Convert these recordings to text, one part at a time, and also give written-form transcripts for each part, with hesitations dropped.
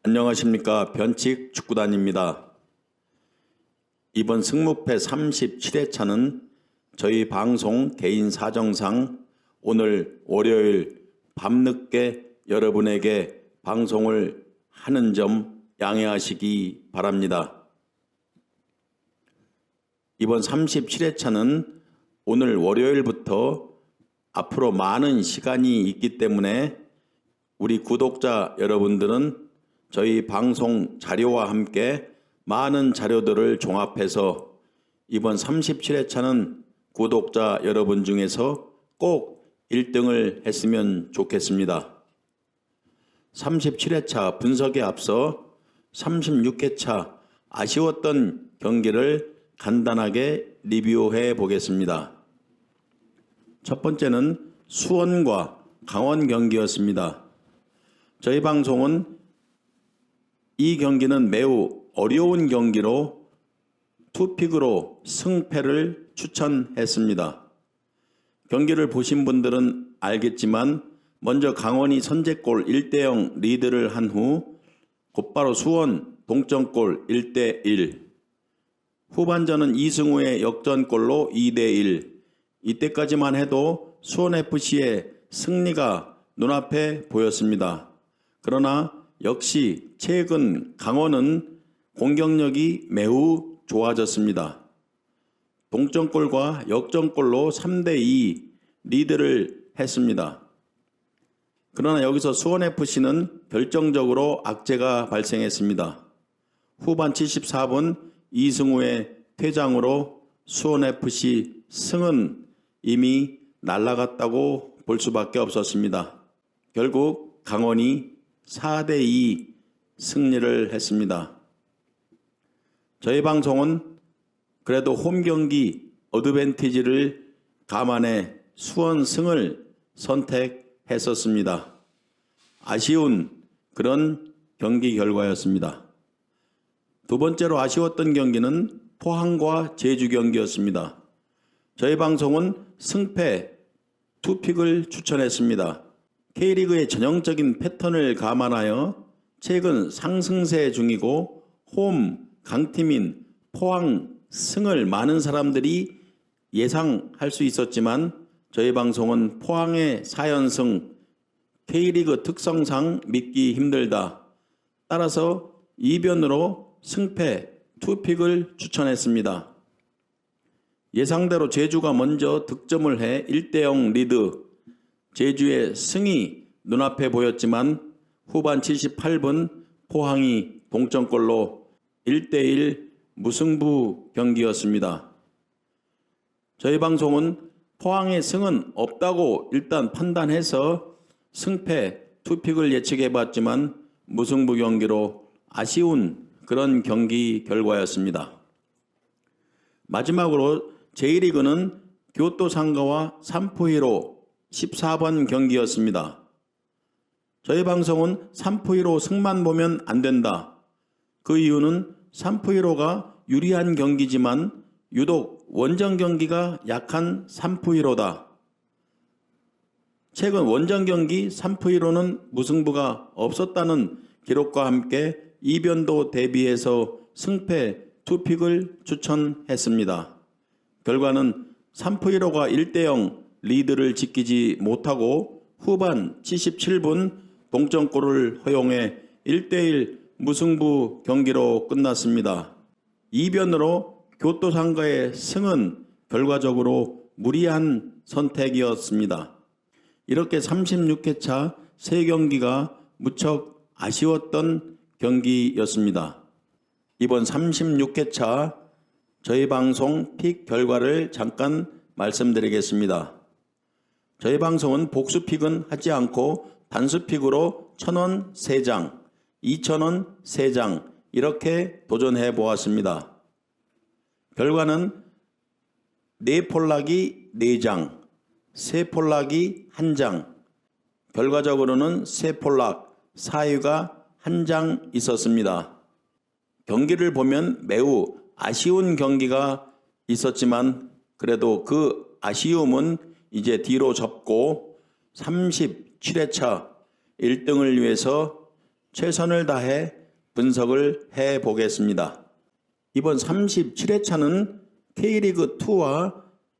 안녕하십니까. 변칙 축구단입니다. 이번 승무패 37회차는 저희 방송 개인 사정상 오늘 월요일 밤늦게 여러분에게 방송을 하는 점 양해하시기 바랍니다. 이번 37회차는 오늘 월요일부터 앞으로 많은 시간이 있기 때문에 우리 구독자 여러분들은 저희 방송 자료와 함께 많은 자료들을 종합해서 이번 37회차는 구독자 여러분 중에서 꼭 1등을 했으면 좋겠습니다. 37회차 분석에 앞서 36회차 아쉬웠던 경기를 간단하게 리뷰해 보겠습니다. 첫 번째는 수원과 강원 경기였습니다. 저희 방송은 이 경기는 매우 어려운 경기로 투픽으로 승패를 추천했습니다. 경기를 보신 분들은 알겠지만 먼저 강원이 선제골 1대0 리드를 한 후 곧바로 수원 동점골 1대1, 후반전은 이승우의 역전골로 2대1, 이때까지만 해도 수원FC의 승리가 눈앞에 보였습니다. 그러나 역시 최근 강원은 공격력이 매우 좋아졌습니다. 동점골과 역전골로 3대2 리드를 했습니다. 그러나 여기서 수원FC는 결정적으로 악재가 발생했습니다. 후반 74분 이승우의 퇴장으로 수원FC 승은 이미 날아갔다고 볼 수밖에 없었습니다. 결국 강원이 4대2 승리를 했습니다. 저희 방송은 그래도 홈경기 어드밴티지를 감안해 수원 승을 선택했었습니다. 아쉬운 그런 경기 결과였습니다. 두 번째로 아쉬웠던 경기는 포항과 제주 경기였습니다. 저희 방송은 승패 투픽을 추천했습니다. K리그의 전형적인 패턴을 감안하여 최근 상승세 중이고 홈 강팀인 포항 승을 많은 사람들이 예상할 수 있었지만 저희 방송은 포항의 4연승 K리그 특성상 믿기 힘들다. 따라서 이변으로 승패 투픽을 추천했습니다. 예상대로 제주가 먼저 득점을 해 1대0 리드, 제주의 승이 눈앞에 보였지만 후반 78분 포항이 동점골로 1대1 무승부 경기였습니다. 저희 방송은 포항의 승은 없다고 일단 판단해서 승패 투픽을 예측해봤지만 무승부 경기로 아쉬운 그런 경기 결과였습니다. 마지막으로 J리그는 교토상가와 삼포1호 14번 경기였습니다. 저희 방송은 삼포1호 승만 보면 안 된다. 그 이유는 삼포1호가 유리한 경기지만 유독 원정 경기가 약한 삼포1호다. 최근 원정 경기 삼포1호는 무승부가 없었다는 기록과 함께 이변도 대비해서 승패 투픽을 추천했습니다. 결과는 삼포1호가 1대0 리드를 지키지 못하고 후반 77분 동점골을 허용해 1대1 무승부 경기로 끝났습니다. 이변으로 교토상가의 승은 결과적으로 무리한 선택이었습니다. 이렇게 36회차 3경기가 무척 아쉬웠던 경기였습니다. 이번 36회차 저희 방송 픽 결과를 잠깐 말씀드리겠습니다. 저희 방송은 복수 픽은 하지 않고 단수 픽으로 1,000원 3장, 2,000원 3장 이렇게 도전해 보았습니다. 결과는 4폴락이 4장, 3폴락이 1장, 결과적으로는 3폴락, 사유가 1장 있었습니다. 경기를 보면 매우 아쉬운 경기가 있었지만 그래도 그 아쉬움은 이제 뒤로 접고 37회차 1등을 위해서 최선을 다해 분석을 해 보겠습니다. 이번 37회차는 K리그2와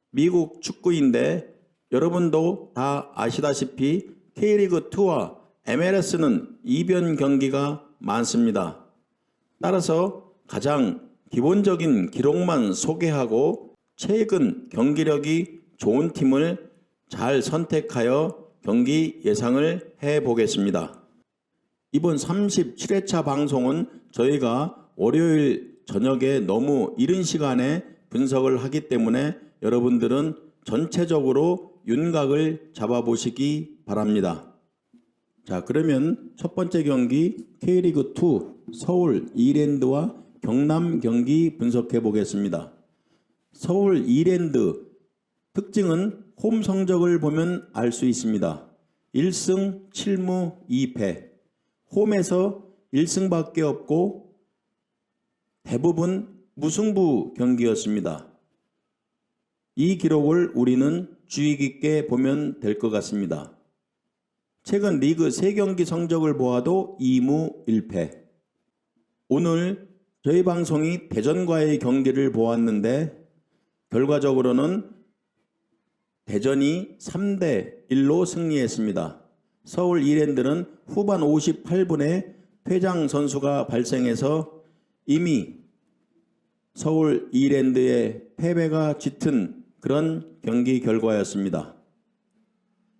미국 축구인데 여러분도 다 아시다시피 K리그2와 MLS는 이변 경기가 많습니다. 따라서 가장 기본적인 기록만 소개하고 최근 경기력이 좋은 팀을 잘 선택하여 경기 예상을 해 보겠습니다. 이번 37회차 방송은 저희가 월요일 저녁에 너무 이른 시간에 분석을 하기 때문에 여러분들은 전체적으로 윤곽을 잡아보시기 바랍니다. 자, 그러면 첫 번째 경기 K리그2 서울 이랜드와 경남 경기 분석해 보겠습니다. 서울 이랜드 특징은 홈 성적을 보면 알 수 있습니다. 1승 7무 2패. 홈에서 1승밖에 없고 대부분 무승부 경기였습니다. 이 기록을 우리는 주의 깊게 보면 될 것 같습니다. 최근 리그 3경기 성적을 보아도 2무 1패. 오늘 저희 방송이 대전과의 경기를 보았는데 결과적으로는 대전이 3대1로 승리했습니다. 서울 이랜드는 후반 58분에 퇴장 선수가 발생해서 이미 서울 이랜드의 패배가 짙은 그런 경기 결과였습니다.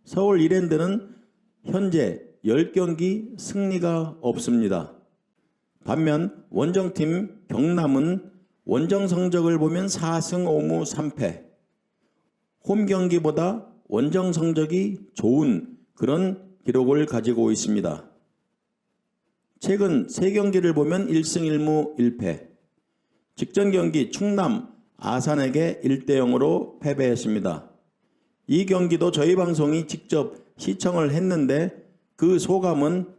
서울 이랜드는 현재 10경기 승리가 없습니다. 반면 원정팀 경남은 원정 성적을 보면 4승 5무 3패. 홈 경기보다 원정 성적이 좋은 그런 기록을 가지고 있습니다. 최근 3경기를 보면 1승 1무 1패. 직전 경기 충남 아산에게 1대0으로 패배했습니다. 이 경기도 저희 방송이 직접 시청을 했는데 그 소감은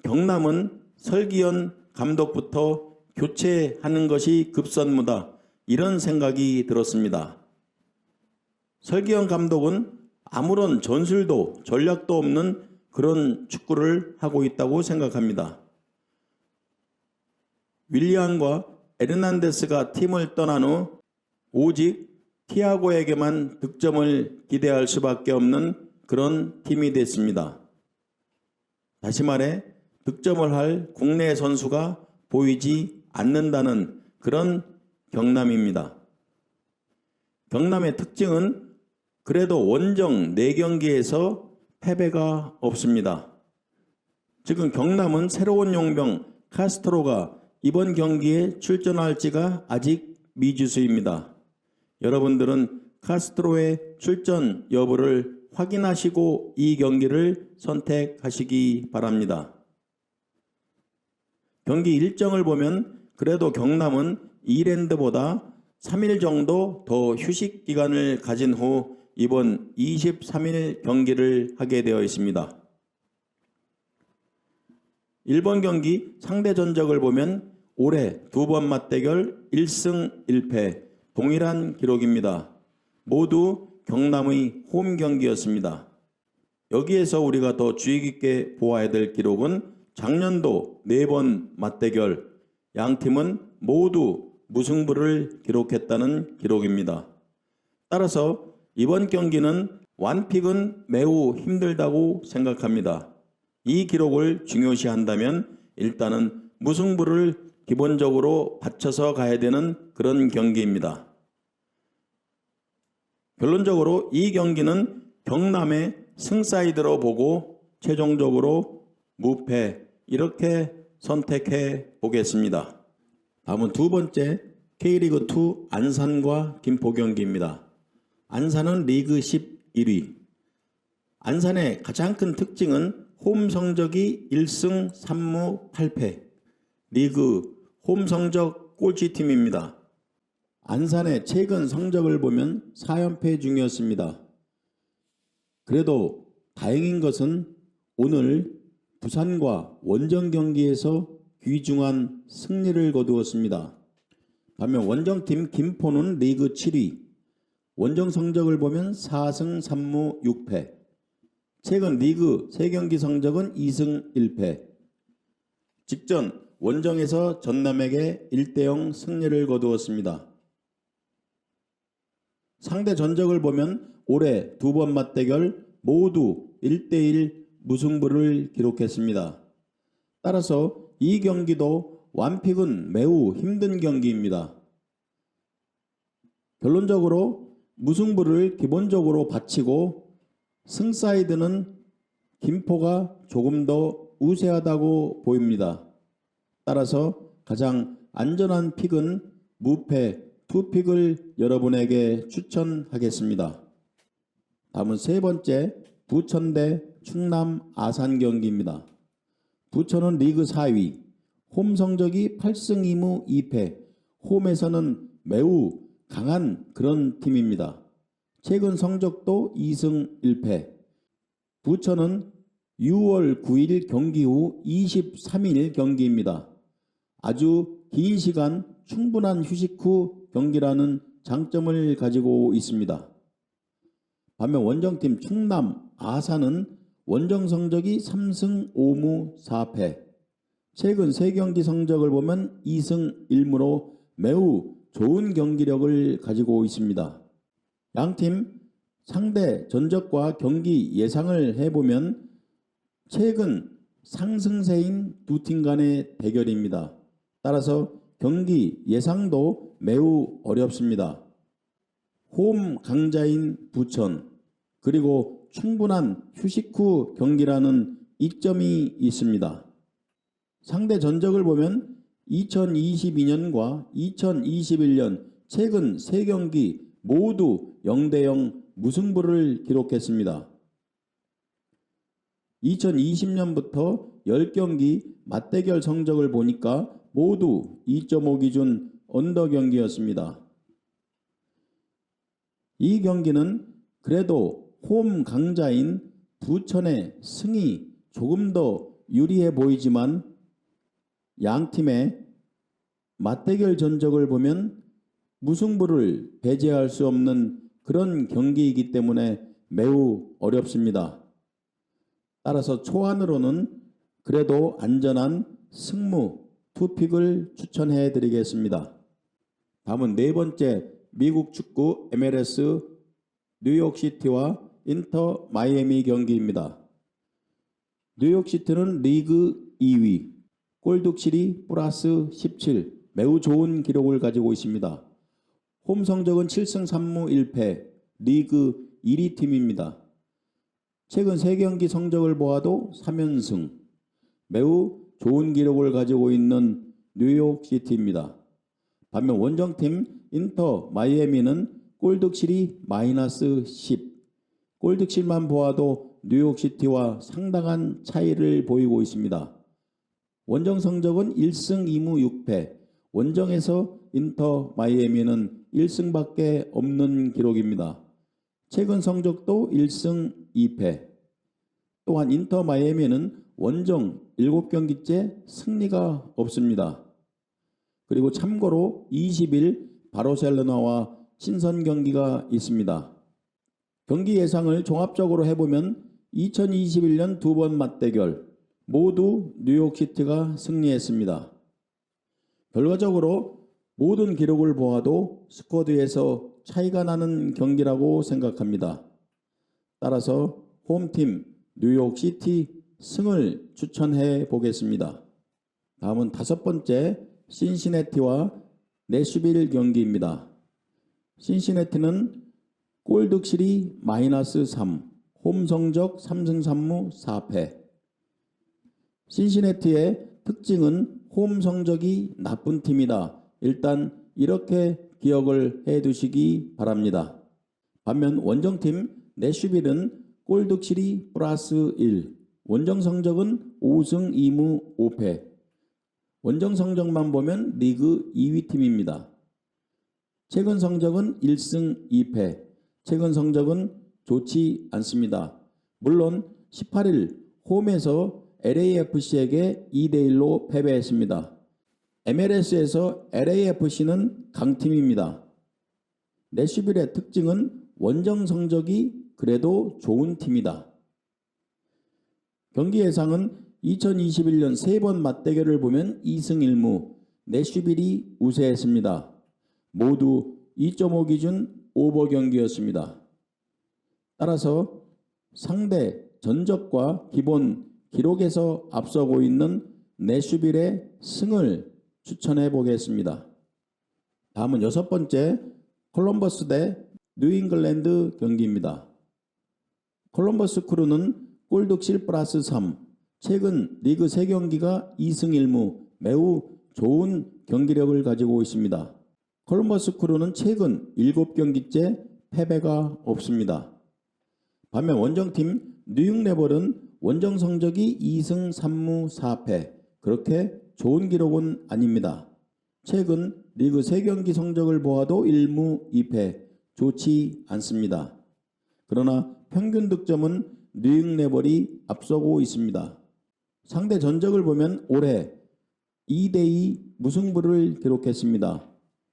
경남은 설기현 감독부터 교체하는 것이 급선무다 이런 생각이 들었습니다. 설기현 감독은 아무런 전술도 전략도 없는 그런 축구를 하고 있다고 생각합니다. 윌리안과 에르난데스가 팀을 떠난 후 오직 티아고에게만 득점을 기대할 수밖에 없는 그런 팀이 됐습니다. 다시 말해 득점을 할 국내 선수가 보이지 않는다는 그런 경남입니다. 경남의 특징은 그래도 원정 4경기에서 패배가 없습니다. 지금 경남은 새로운 용병 카스트로가 이번 경기에 출전할지가 아직 미지수입니다. 여러분들은 카스트로의 출전 여부를 확인하시고 이 경기를 선택하시기 바랍니다. 경기 일정을 보면 그래도 경남은 이랜드보다 3일 정도 더 휴식 기간을 가진 후 이번 23일 경기를 하게 되어 있습니다. 1번 경기 상대 전적을 보면 올해 2번 맞대결 1승 1패 동일한 기록입니다. 모두 경남의 홈 경기였습니다. 여기에서 우리가 더 주의 깊게 보아야 될 기록은 작년도 4번 맞대결 양 팀은 모두 무승부를 기록했다는 기록입니다. 따라서 이번 경기는 완픽은 매우 힘들다고 생각합니다. 이 기록을 중요시한다면 일단은 무승부를 기본적으로 받쳐서 가야 되는 그런 경기입니다. 결론적으로 이 경기는 경남의 승사이드로 보고 최종적으로 무패 이렇게 선택해 보겠습니다. 다음은 두 번째 K리그2 안산과 김포 경기입니다. 안산은 리그 11위. 안산의 가장 큰 특징은 홈 성적이 1승 3무 8패. 리그 홈 성적 꼴찌팀입니다. 안산의 최근 성적을 보면 4연패 중이었습니다. 그래도 다행인 것은 오늘 부산과 원정 경기에서 귀중한 승리를 거두었습니다. 반면 원정팀 김포는 리그 7위. 원정 성적을 보면 4승 3무 6패. 최근 리그 3경기 성적은 2승 1패. 직전 원정에서 전남에게 1대0 승리를 거두었습니다. 상대 전적을 보면 올해 두 번 맞대결 모두 1대1 무승부를 기록했습니다. 따라서 이 경기도 완픽은 매우 힘든 경기입니다. 결론적으로 무승부를 기본적으로 바치고 승사이드는 김포가 조금 더 우세하다고 보입니다. 따라서 가장 안전한 픽은 무패 투픽을 여러분에게 추천하겠습니다. 다음은 세 번째 부천 대 충남 아산 경기입니다. 부천은 리그 4위, 홈 성적이 8승 2무 2패, 홈에서는 매우 강한 그런 팀입니다. 최근 성적도 2승 1패. 부천은 6월 9일 경기 후 23일 경기입니다. 아주 긴 시간 충분한 휴식 후 경기라는 장점을 가지고 있습니다. 반면 원정팀 충남 아산은 원정 성적이 3승 5무 4패. 최근 3경기 성적을 보면 2승 1무로 매우 좋은 경기력을 가지고 있습니다. 양팀 상대 전적과 경기 예상을 해보면 최근 상승세인 두 팀 간의 대결입니다. 따라서 경기 예상도 매우 어렵습니다. 홈 강자인 부천 그리고 충분한 휴식 후 경기라는 이점이 있습니다. 상대 전적을 보면 2022년과 2021년 최근 3경기 모두 0대0 무승부를 기록했습니다. 2020년부터 10경기 맞대결 성적을 보니까 모두 2.5 기준 언더 경기였습니다. 이 경기는 그래도 홈 강자인 부천의 승이 조금 더 유리해 보이지만 양팀의 맞대결 전적을 보면 무승부를 배제할 수 없는 그런 경기이기 때문에 매우 어렵습니다. 따라서 초안으로는 그래도 안전한 승무 투픽을 추천해 드리겠습니다. 다음은 네 번째 미국 축구 MLS 뉴욕시티와 인터 마이애미 경기입니다. 뉴욕시티는 리그 2위, 골득실이 플러스 17, 매우 좋은 기록을 가지고 있습니다. 홈 성적은 7승 3무 1패, 리그 1위 팀입니다. 최근 3경기 성적을 보아도 3연승, 매우 좋은 기록을 가지고 있는 뉴욕시티입니다. 반면 원정팀 인터 마이애미는 골득실이 마이너스 10, 골득실만 보아도 뉴욕시티와 상당한 차이를 보이고 있습니다. 원정 성적은 1승 2무 6패, 원정에서 인터 마이애미는 1승밖에 없는 기록입니다. 최근 성적도 1승 2패. 또한 인터 마이애미는 원정 7경기째 승리가 없습니다. 그리고 참고로 20일 바르셀로나와 신선 경기가 있습니다. 경기 예상을 종합적으로 해보면 2021년 두 번 맞대결 모두 뉴욕시티가 승리했습니다. 결과적으로 모든 기록을 보아도 스쿼드에서 차이가 나는 경기라고 생각합니다. 따라서 홈팀 뉴욕시티 승을 추천해 보겠습니다. 다음은 다섯 번째 신시내티와 내슈빌 경기입니다. 신시내티는 골득실이 마이너스 3, 홈 성적 3승 3무 4패. 신시내티의 특징은 홈 성적이 나쁜 팀이다. 일단 이렇게 기억을 해 두시기 바랍니다. 반면 원정팀 내슈빌은 골득실이 플러스 1, 원정 성적은 5승 2무 5패. 원정 성적만 보면 리그 2위 팀입니다. 최근 성적은 1승 2패. 최근 성적은 좋지 않습니다. 물론 18일 홈에서 LAFC에게 2대1로 패배했습니다. MLS에서 LAFC는 강팀입니다. 내슈빌의 특징은 원정 성적이 그래도 좋은 팀이다. 경기 예상은 2021년 3번 맞대결을 보면 2승 1무 내슈빌이 우세했습니다. 모두 2.5 기준 오버 경기였습니다. 따라서 상대 전적과 기본 기록에서 앞서고 있는 내슈빌의 승을 추천해 보겠습니다. 다음은 6번째 콜럼버스 대 뉴잉글랜드 경기입니다. 콜럼버스 크루는 골득실 플러스 3, 최근 리그 3경기가 2승 1무 매우 좋은 경기력을 가지고 있습니다. 콜럼버스 크루는 최근 7경기째 패배가 없습니다. 반면 원정팀 뉴욕 레벌은 원정 성적이 2승 3무 4패, 그렇게 좋은 기록은 아닙니다. 최근 리그 3경기 성적을 보아도 1무 2패, 좋지 않습니다. 그러나 평균 득점은 뉴욕 레벌이 앞서고 있습니다. 상대 전적을 보면 올해 2대2 무승부를 기록했습니다.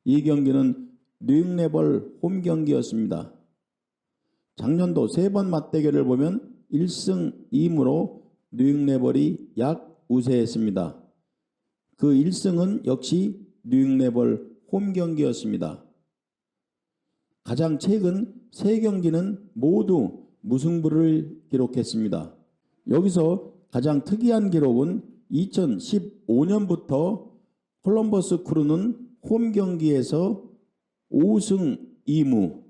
이 경기는 뉴욕 레벌 홈 경기였습니다. 작년도 3번 맞대결을 보면 1승 2무로 뉴욕 레벌이 약 우세했습니다. 그 1승은 역시 뉴욕 레벌 홈 경기였습니다. 가장 최근 3경기는 모두 무승부를 기록했습니다. 여기서 가장 특이한 기록은 2015년부터 콜럼버스 크루는 홈 경기에서 5승 2무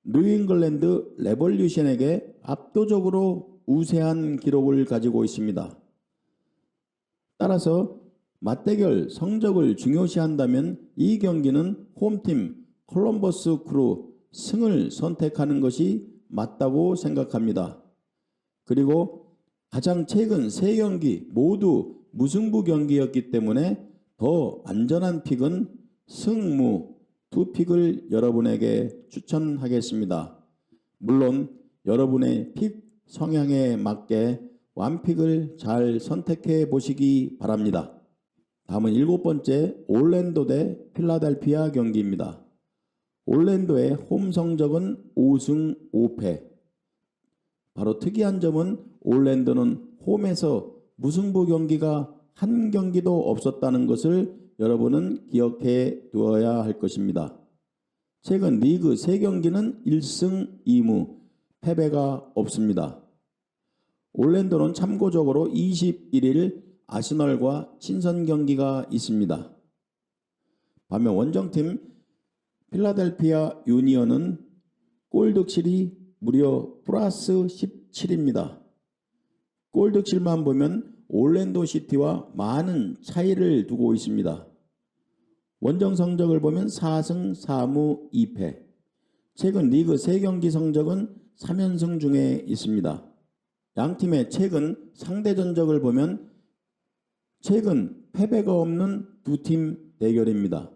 뉴잉글랜드 레볼루션에게 압도적으로 우세한 기록을 가지고 있습니다. 따라서 맞대결 성적을 중요시한다면 이 경기는 홈팀 콜럼버스 크루 승을 선택하는 것이 맞다고 생각합니다. 그리고 가장 최근 3경기 모두 무승부 경기였기 때문에 더 안전한 픽은 승무 2픽을 여러분에게 추천하겠습니다. 물론 여러분의 픽 성향에 맞게 완픽을 잘 선택해 보시기 바랍니다. 다음은 7번째 올랜도 대 필라델피아 경기입니다. 올랜도의 홈 성적은 5승 5패. 바로 특이한 점은 올랜도는 홈에서 무승부 경기가 한 경기도 없었다는 것을 여러분은 기억해 두어야 할 것입니다. 최근 리그 3경기는 1승 2무 패배가 없습니다. 올랜도는 참고적으로 21일 아스널과 친선 경기가 있습니다. 반면 원정팀 필라델피아 유니언은 골득실이 무려 플러스 17입니다. 골득실만 보면 올랜도 시티와 많은 차이를 두고 있습니다. 원정 성적을 보면 4승 4무 2패. 최근 리그 3경기 성적은 3연승 중에 있습니다. 양팀의 최근 상대 전적을 보면 최근 패배가 없는 두 팀 대결입니다.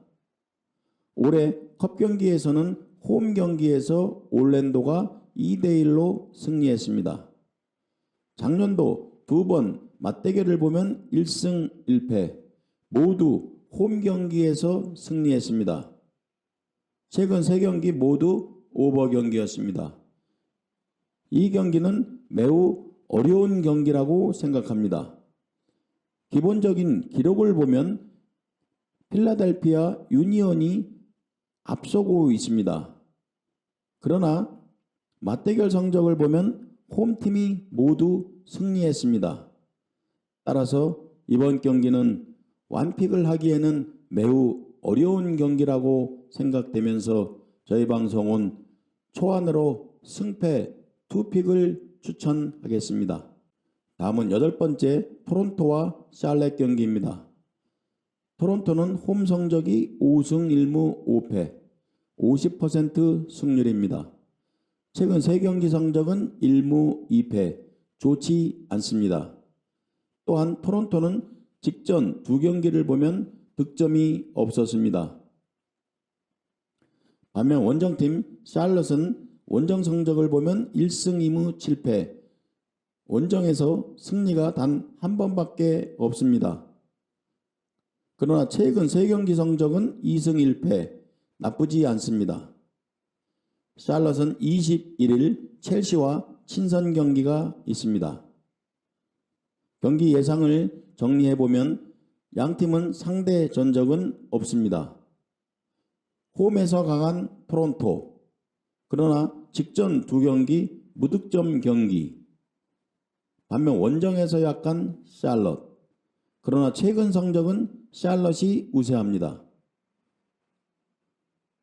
올해 컵 경기에서는 홈 경기에서 올랜도가 2대1로 승리했습니다. 작년도 2번 맞대결을 보면 1승 1패 모두 홈 경기에서 승리했습니다. 최근 3경기 모두 오버 경기였습니다. 이 경기는 매우 어려운 경기라고 생각합니다. 기본적인 기록을 보면 필라델피아 유니언이 앞서고 있습니다. 그러나 맞대결 성적을 보면 홈팀이 모두 승리했습니다. 따라서 이번 경기는 완픽을 하기에는 매우 어려운 경기라고 생각되면서 저희 방송은 초안으로 승패 2픽을 추천하겠습니다. 다음은 8번째 토론토와 샬럿 경기입니다. 토론토는 홈 성적이 5승 1무 5패 50% 승률입니다. 최근 3경기 성적은 1무 2패 좋지 않습니다. 또한 토론토는 직전 2경기를 보면 득점이 없었습니다. 반면 원정팀 샬럿은 원정 성적을 보면 1승 2무 7패 원정에서 승리가 단 한 번밖에 없습니다. 그러나 최근 3경기 성적은 2승 1패 나쁘지 않습니다. 샬럿은 21일 첼시와 친선 경기가 있습니다. 경기 예상을 정리해보면 양팀은 상대 전적은 없습니다. 홈에서 강한 토론토, 그러나 직전 두 경기 무득점 경기. 반면 원정에서 약한 샬럿, 그러나 최근 성적은 샬럿이 우세합니다.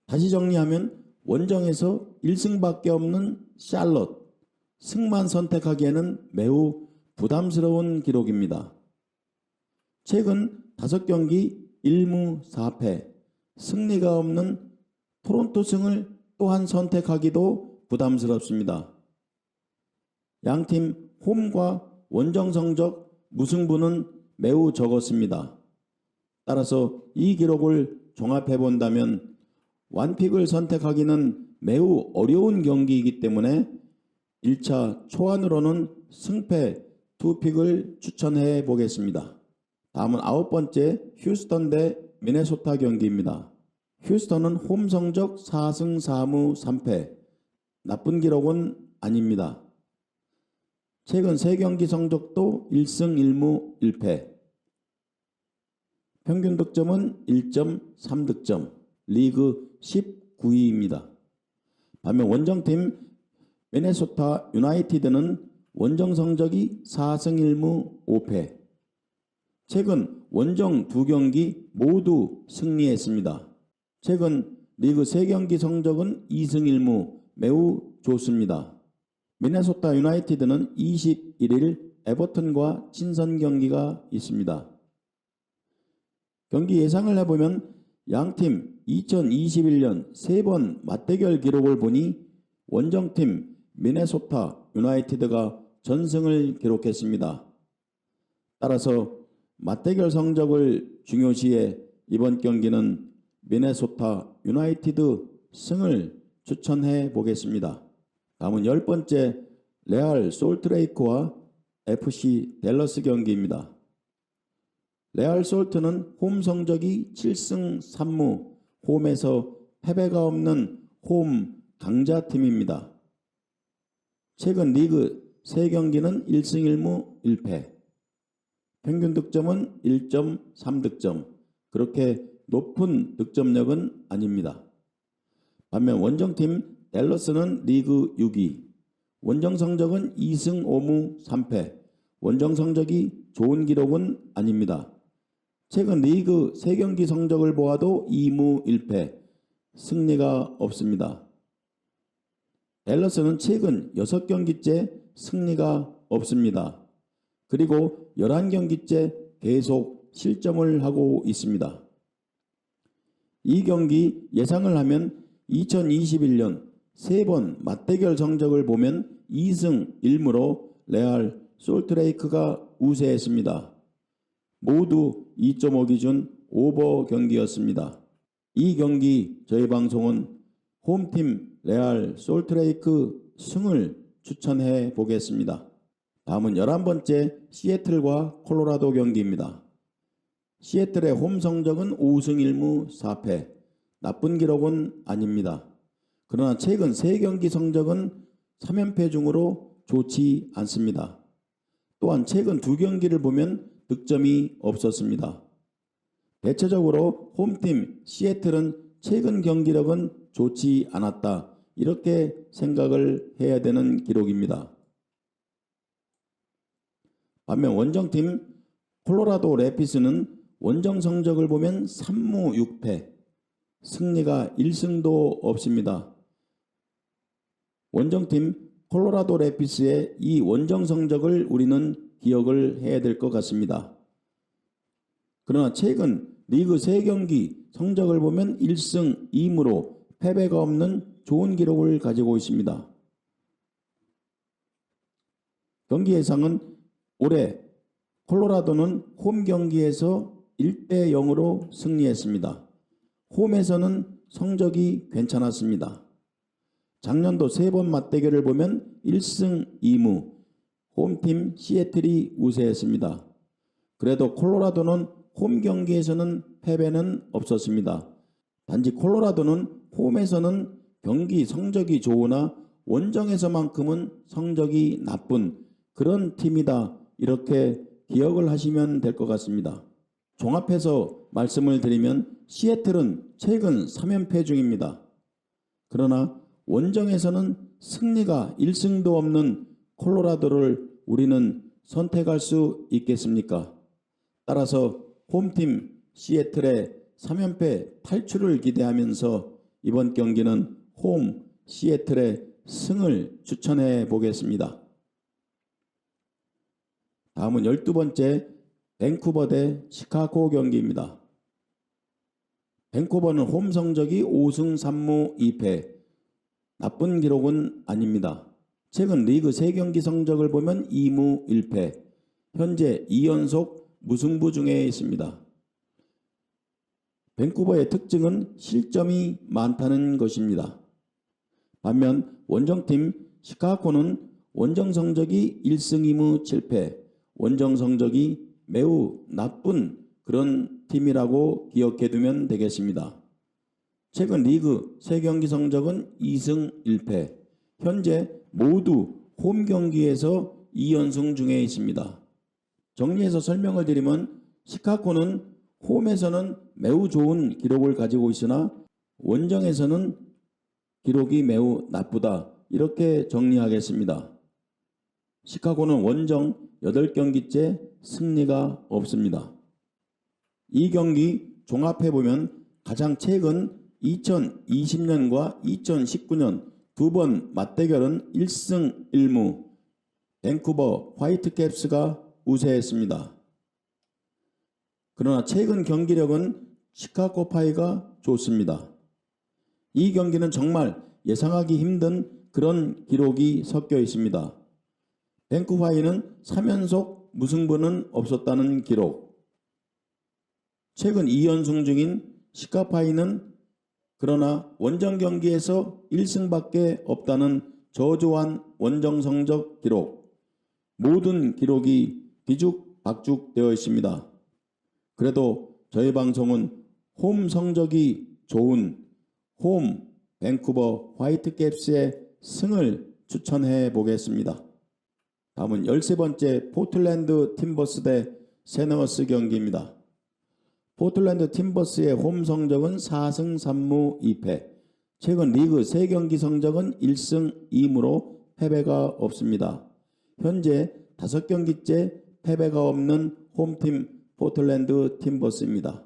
다시 정리하면 원정에서 1승밖에 없는 샬럿, 승만 선택하기에는 매우 부담스러운 기록입니다. 최근 5경기 1무 4패, 승리가 없는 토론토 승을 또한 선택하기도 부담스럽습니다. 양팀 홈과 원정 성적 무승부는 매우 적었습니다. 따라서 이 기록을 종합해 본다면 완픽을 선택하기는 매우 어려운 경기이기 때문에 1차 초안으로는 승패 2픽을 추천해 보겠습니다. 다음은 9번째 휴스턴 대 미네소타 경기입니다. 휴스턴은 홈 성적 4승 4무 3패, 나쁜 기록은 아닙니다. 최근 3경기 성적도 1승 1무 1패, 평균 득점은 1.3득점, 리그 19위입니다. 반면 원정팀 미네소타 유나이티드는 원정 성적이 4승 1무 5패, 최근 원정 2경기 모두 승리했습니다. 최근 리그 3경기 성적은 2승 1무 매우 좋습니다. 미네소타 유나이티드는 21일 에버턴과 친선 경기가 있습니다. 경기 예상을 해보면 양팀 2021년 3번 맞대결 기록을 보니 원정팀 미네소타 유나이티드가 전승을 기록했습니다. 따라서 맞대결 성적을 중요시해 이번 경기는 미네소타 유나이티드 승을 추천해 보겠습니다. 다음은 10번째 레알 솔트레이크와 FC 댈러스 경기입니다. 레알 솔트는 홈 성적이 7승 3무, 홈에서 패배가 없는 홈 강자팀입니다. 최근 리그 3경기는 1승 1무 1패, 평균 득점은 1.3득점, 그렇게 높은 득점력은 아닙니다. 반면 원정팀 댈러스는 리그 6위, 원정 성적은 2승 5무 3패, 원정 성적이 좋은 기록은 아닙니다. 최근 리그 3경기 성적을 보아도 2무 1패, 승리가 없습니다. 댈러스는 최근 6경기째 승리가 없습니다. 그리고 11경기째 계속 실점을 하고 있습니다. 이 경기 예상을 하면 2021년 3번 맞대결 성적을 보면 2승 1무로 레알 솔트레이크가 우세했습니다. 모두 2.5 기준 오버 경기였습니다. 이 경기 저희 방송은 홈팀 레알 솔트레이크 승을 추천해 보겠습니다. 다음은 11번째 시애틀과 콜로라도 경기입니다. 시애틀의 홈 성적은 5승 1무 4패, 나쁜 기록은 아닙니다. 그러나 최근 3경기 성적은 3연패 중으로 좋지 않습니다. 또한 최근 2경기를 보면 득점이 없었습니다. 대체적으로 홈팀 시애틀은 최근 경기력은 좋지 않았다, 이렇게 생각을 해야 되는 기록입니다. 반면 원정팀 콜로라도 래피스는 원정 성적을 보면 3무 6패, 승리가 1승도 없습니다. 원정팀 콜로라도 래피스의 이 원정 성적을 우리는 기억을 해야 될 것 같습니다. 그러나 최근 리그 3경기 성적을 보면 1승 2무로 패배가 없는 좋은 기록을 가지고 있습니다. 경기 예상은 올해 콜로라도는 홈 경기에서 1대 0으로 승리했습니다. 홈에서는 성적이 괜찮았습니다. 작년도 3번 맞대결을 보면 1승 2무, 홈팀 시애틀이 우세했습니다. 그래도 콜로라도는 홈 경기에서는 패배는 없었습니다. 단지 콜로라도는 홈에서는 경기 성적이 좋으나 원정에서만큼은 성적이 나쁜 그런 팀이다, 이렇게 기억을 하시면 될 것 같습니다. 종합해서 말씀을 드리면 시애틀은 최근 3연패 중입니다. 그러나 원정에서는 승리가 1승도 없는 콜로라도를 우리는 선택할 수 있겠습니까? 따라서 홈팀 시애틀의 3연패 탈출을 기대하면서 이번 경기는 홈 시애틀의 승을 추천해 보겠습니다. 다음은 12번째 밴쿠버 대 시카고 경기입니다. 밴쿠버는 홈 성적이 5승 3무 2패, 나쁜 기록은 아닙니다. 최근 리그 3경기 성적을 보면 2무 1패, 현재 2연속 무승부 중에 있습니다. 밴쿠버의 특징은 실점이 많다는 것입니다. 반면 원정팀 시카고는 원정 성적이 1승 2무 7패, 원정 성적이 매우 나쁜 그런 팀이라고 기억해 두면 되겠습니다. 최근 리그 3경기 성적은 2승 1패, 현재 모두 홈 경기에서 2연승 중에 있습니다. 정리해서 설명을 드리면 시카고는 홈에서는 매우 좋은 기록을 가지고 있으나 원정에서는 기록이 매우 나쁘다, 이렇게 정리하겠습니다. 시카고는 원정 8경기째 승리가 없습니다. 이 경기 종합해보면 가장 최근 2020년과 2019년 두 번 맞대결은 1승 1무 밴쿠버 화이트캡스가 우세했습니다. 그러나 최근 경기력은 시카고 파이가 좋습니다. 이 경기는 정말 예상하기 힘든 그런 기록이 섞여 있습니다. 밴쿠버 파이는 3연속 무승부는 없었다는 기록, 최근 2연승 중인 시카고 파이는 그러나 원정 경기에서 1승밖에 없다는 저조한 원정 성적 기록, 모든 기록이 뒤죽박죽 되어 있습니다. 그래도 저희 방송은 홈 성적이 좋은 홈 밴쿠버 화이트캡스의 승을 추천해 보겠습니다. 다음은 13번째 포틀랜드 팀버스 대 세너스 경기입니다. 포틀랜드 팀버스의 홈 성적은 4승 3무 2패, 최근 리그 3경기 성적은 1승 2무로 패배가 없습니다. 현재 5경기째 패배가 없는 홈팀 포틀랜드 팀버스입니다.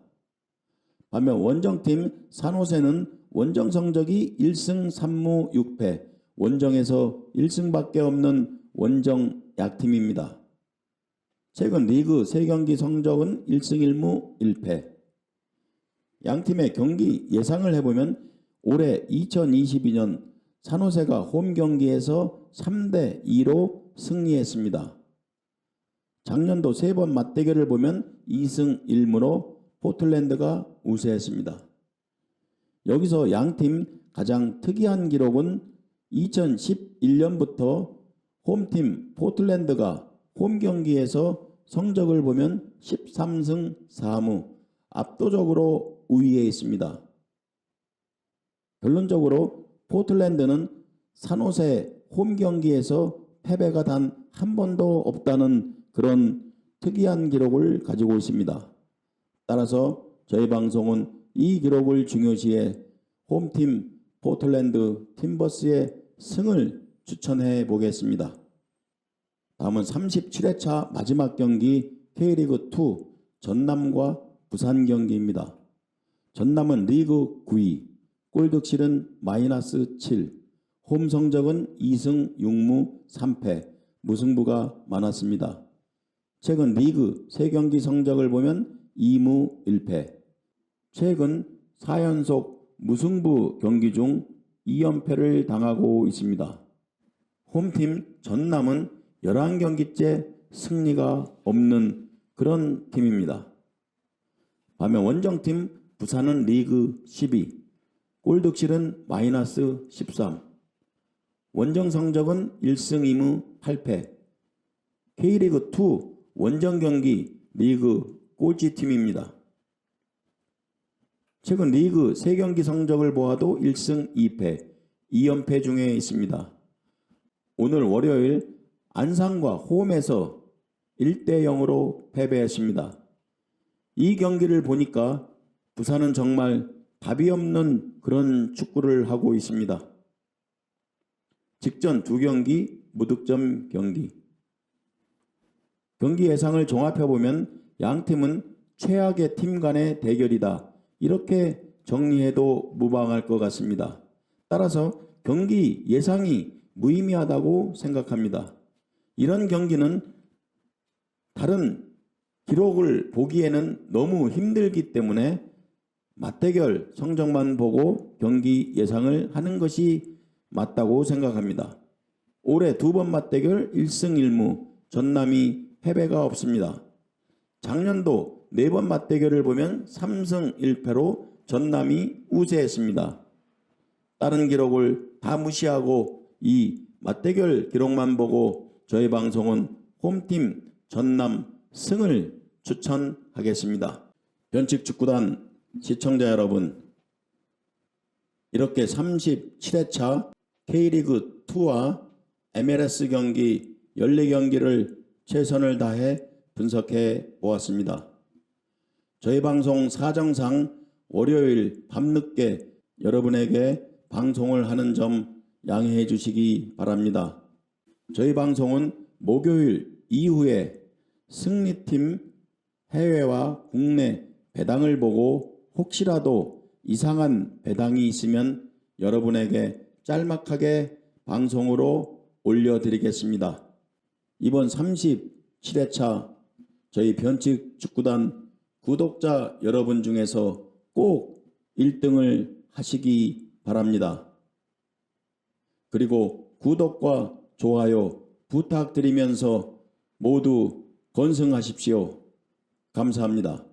반면 원정팀 산호세는 원정 성적이 1승 3무 6패, 원정에서 1승밖에 없는 원정 약팀입니다. 최근 리그 3경기 성적은 1승 1무 1패. 양팀의 경기 예상을 해보면 올해 2022년 산호세가 홈 경기에서 3대 2로 승리했습니다. 작년도 3번 맞대결을 보면 2승 1무로 포틀랜드가 우세했습니다. 여기서 양팀 가장 특이한 기록은 2011년부터 홈팀 포틀랜드가 홈 경기에서 성적을 보면 13승 4무 압도적으로 우위에 있습니다. 결론적으로 포틀랜드는 산호세 홈 경기에서 패배가 단 한 번도 없다는 그런 특이한 기록을 가지고 있습니다. 따라서 저희 방송은 이 기록을 중요시해 홈팀 포틀랜드 팀버스의 승을 추천해 보겠습니다. 다음은 37회차 마지막 경기 K리그2 전남과 부산 경기입니다. 전남은 리그 9위, 골득실은 -7, 홈 성적은 2승 6무 3패, 무승부가 많았습니다. 최근 리그 3경기 성적을 보면 2무 1패, 최근 4연속 무승부 경기 중 2연패를 당하고 있습니다. 홈팀 전남은 11경기째 승리가 없는 그런 팀입니다. 반면 원정팀 부산은 리그 12, 골득실은 -13, 원정 성적은 1승 2무 8패, K리그2 원정 경기 리그 꼴찌팀입니다. 최근 리그 3경기 성적을 보아도 1승 2패, 2연패 중에 있습니다. 오늘 월요일 안산과 홈에서 1대 0으로 패배했습니다. 이 경기를 보니까 부산은 정말 답이 없는 그런 축구를 하고 있습니다. 직전 두 경기 무득점 경기. 경기 예상을 종합해보면 양 팀은 최악의 팀 간의 대결이다. 이렇게 정리해도 무방할 것 같습니다. 따라서 경기 예상이 무의미하다고 생각합니다. 이런 경기는 다른 기록을 보기에는 너무 힘들기 때문에 맞대결 성적만 보고 경기 예상을 하는 것이 맞다고 생각합니다. 올해 두 번 맞대결 1승 1무, 전남이 패배가 없습니다. 작년도 네 번 맞대결을 보면 3승 1패로 전남이 우세했습니다. 다른 기록을 다 무시하고 이 맞대결 기록만 보고 저희 방송은 홈팀 전남 승을 추천하겠습니다. 변칙축구단 시청자 여러분, 이렇게 37회차 K리그2와 MLS 경기 14경기를 최선을 다해 분석해 보았습니다. 저희 방송 사정상 월요일 밤늦게 여러분에게 방송을 하는 점 양해해 주시기 바랍니다. 저희 방송은 목요일 이후에 승리팀 해외와 국내 배당을 보고 혹시라도 이상한 배당이 있으면 여러분에게 짤막하게 방송으로 올려드리겠습니다. 이번 37회차 저희 변칙 축구단 구독자 여러분 중에서 꼭 1등을 하시기 바랍니다. 그리고 구독과 좋아요 부탁드리면서 모두 건승하십시오. 감사합니다.